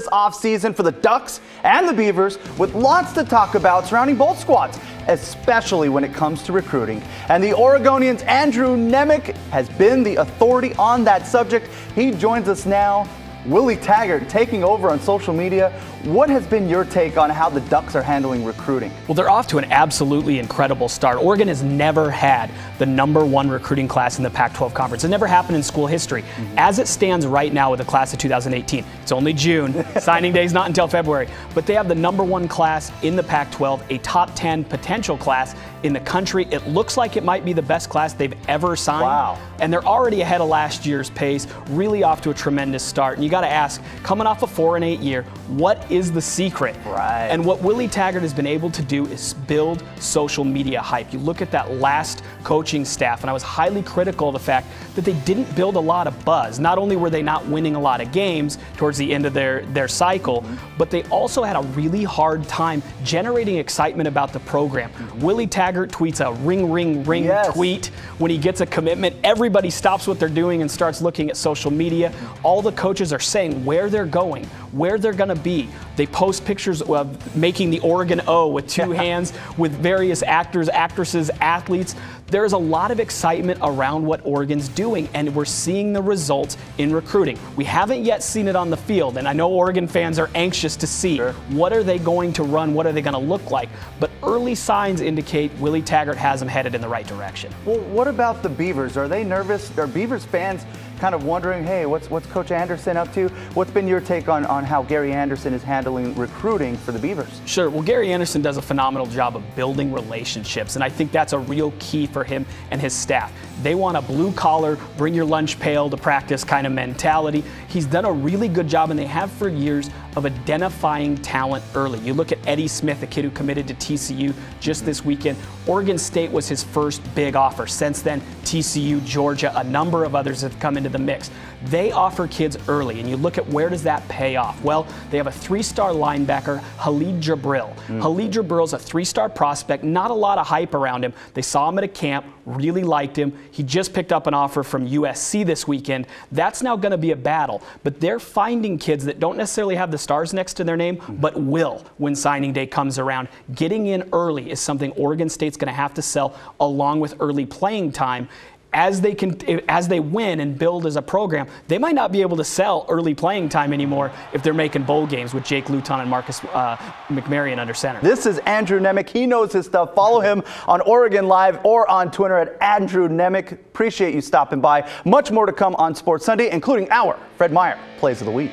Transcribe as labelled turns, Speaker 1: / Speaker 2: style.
Speaker 1: This offseason for the Ducks and the Beavers, with lots to talk about surrounding both squads, especially when it comes to recruiting. And the Oregonians' Andrew Nemec has been the authority on that subject. He joins us now. Willie Taggart taking over on social media. What has been your take on how the Ducks are handling recruiting?
Speaker 2: Well, they're off to an absolutely incredible start. Oregon has never had the #1 recruiting class in the Pac-12 conference. It never happened in school history. As it stands right now with the class of 2018, it's only June. Signing day is not until February. But they have the #1 class in the Pac-12, a top 10 potential class in the country. It looks like it might be the best class they've ever signed.
Speaker 1: Wow.
Speaker 2: And they're already ahead of last year's pace, really off to a tremendous start. And you got to ask, coming off a 4-8 year, what is the secret?
Speaker 1: Right.
Speaker 2: And what Willie Taggart has been able to do is build social media hype. You look at that last coaching staff, and I was highly critical of the fact that they didn't build a lot of buzz. Not only were they not winning a lot of games towards the end of their cycle, but they also had a really hard time generating excitement about the program. Willie Taggart tweets a ring, ring, ring tweet when he gets a commitment. Everybody stops what they're doing and starts looking at social media. All the coaches are saying where they're going, where they're going to be. They post pictures of making the Oregon O with two hands with various actors, actresses, athletes. There's a lot of excitement around what Oregon's doing, and we're seeing the results in recruiting. We haven't yet seen it on the field, and I know Oregon fans are anxious to see what are they going to run, what are they going to look like. But early signs indicate Willie Taggart has them headed in the right direction.
Speaker 1: Well, what about the Beavers? Are they nervous? Are Beavers fans kind of wondering, hey, what's Coach Anderson up to? What's been your take on how Gary Anderson is handling recruiting for the Beavers?
Speaker 2: Sure. Well, Gary Anderson does a phenomenal job of building relationships, and I think that's a real key for him and his staff. They want a blue-collar, bring-your-lunch pail to practice kind of mentality. He's done a really good job, and they have for years, of identifying talent early. You look at Eddie Smith, a kid who committed to TCU just this weekend. Oregon State was his first big offer. Since then, TCU, Georgia, a number of others have come into the mix. They offer kids early, and you look at where does that pay off? Well, they have a 3-star linebacker, Khalid Jabril. Khalid Jabril's a 3-star prospect, not a lot of hype around him. They saw him at a camp, really liked him. He just picked up an offer from USC this weekend. That's now going to be a battle, but they're finding kids that don't necessarily have the stars next to their name, but will when signing day comes around. Getting in early is something Oregon State's going to have to sell along with early playing time. As they win and build as a program, they might not be able to sell early playing time anymore if they're making bowl games with Jake Luton and Marcus McMaryion under center.
Speaker 1: This is Andrew Nemec. He knows his stuff. Follow him on Oregon Live or on Twitter at Andrew Nemec. Appreciate you stopping by. Much more to come on Sports Sunday, including our Fred Meyer Plays of the Week.